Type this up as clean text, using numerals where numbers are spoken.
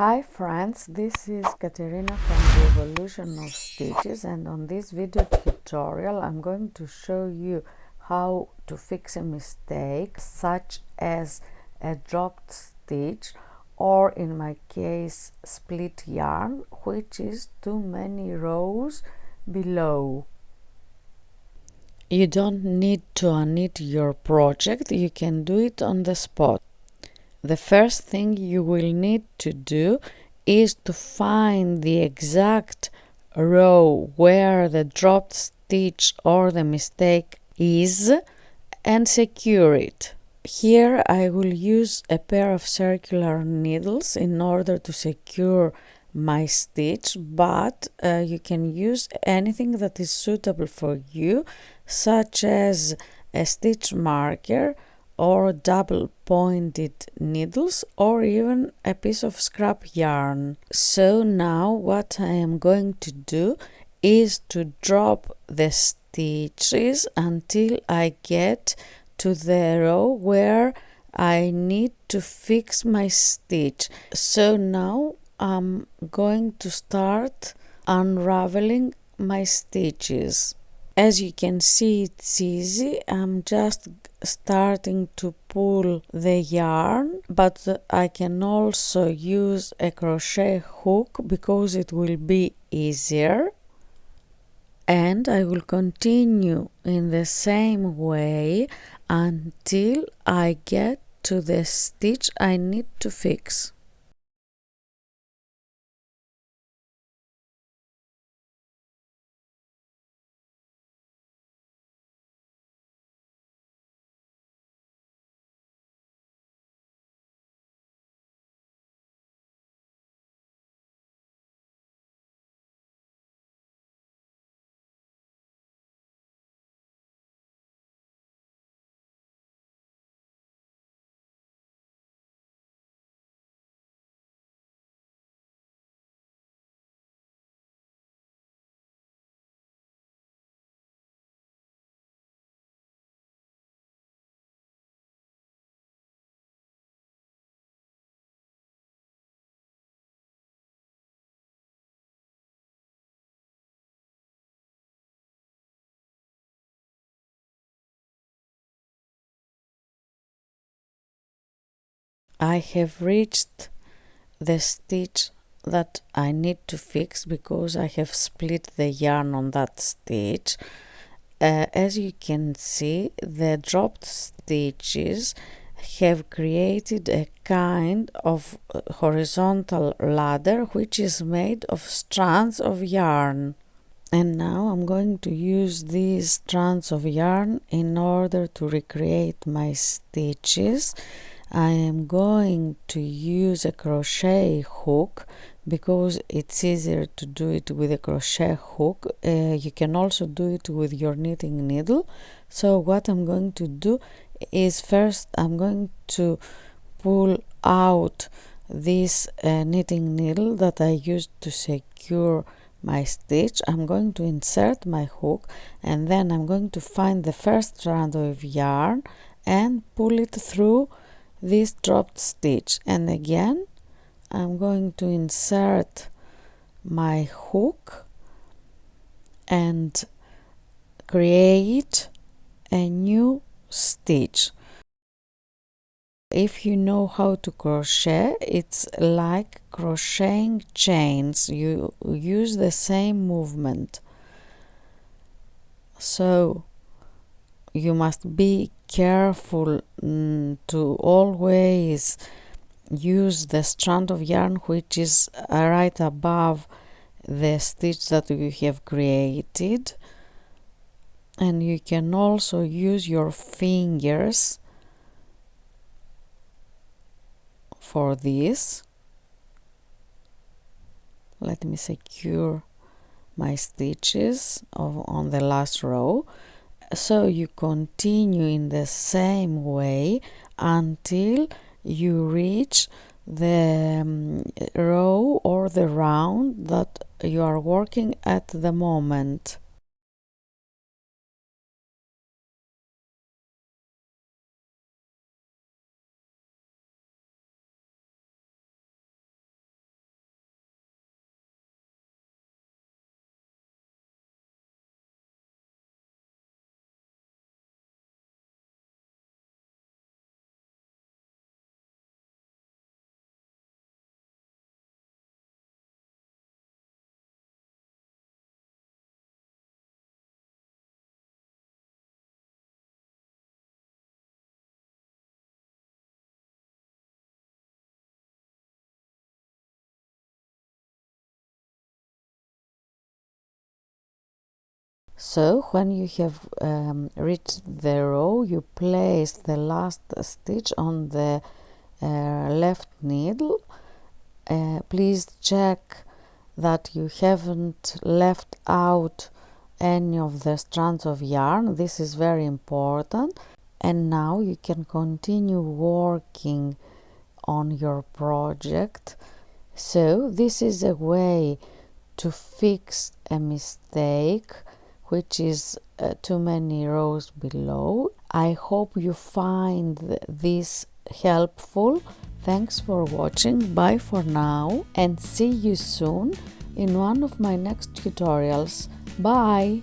Hi friends, this is Katerina from the Evolution of Stitches, and on this video tutorial I'm going to show you how to fix a mistake such as a dropped stitch, or in my case split yarn, which is too many rows below. You don't need to unknit your project, you can do it on the spot. The first thing you will need to do is to find the exact row where the dropped stitch or the mistake is and secure it. Here I will use a pair of circular needles in order to secure my stitch, but you can use anything that is suitable for you, such as a stitch marker or double pointed needles, or even a piece of scrap yarn. So now what I am going to do is to drop the stitches until I get to the row where I need to fix my stitch. So now I'm going to start unraveling my stitches. As you can see, it's easy. I'm just starting to pull the yarn, but I can also use a crochet hook because it will be easier. And I will continue in the same way until I get to the stitch I need to fix. I have reached the stitch that I need to fix because I have split the yarn on that stitch. As you can see, the dropped stitches have created a kind of horizontal ladder which is made of strands of yarn. And now I'm going to use these strands of yarn in order to recreate my stitches. I am going to use a crochet hook because it's easier to do it with a crochet hook. You can also do it with your knitting needle. So what I'm going to do is, first I'm going to pull out this knitting needle that I used to secure my stitch. I'm going to insert my hook, and then I'm going to find the first strand of yarn and pull it through this dropped stitch, and again I'm going to insert my hook and create a new stitch. If you know how to crochet, it's like crocheting chains. You use the same movement. So you must be careful to always use the strand of yarn which is right above the stitch that you have created, and you can also use your fingers for this. Let me secure my stitches on the last row. So you continue in the same way until you reach the row or the round that you are working at the moment. So when you have reached the row, you place the last stitch on the left needle. Please check that you haven't left out any of the strands of yarn. This is very important. And now you can continue working on your project. So this is a way to fix a mistake, which is too many rows below. I hope you find this helpful. Thanks for watching. Bye for now, and see you soon in one of my next tutorials. Bye!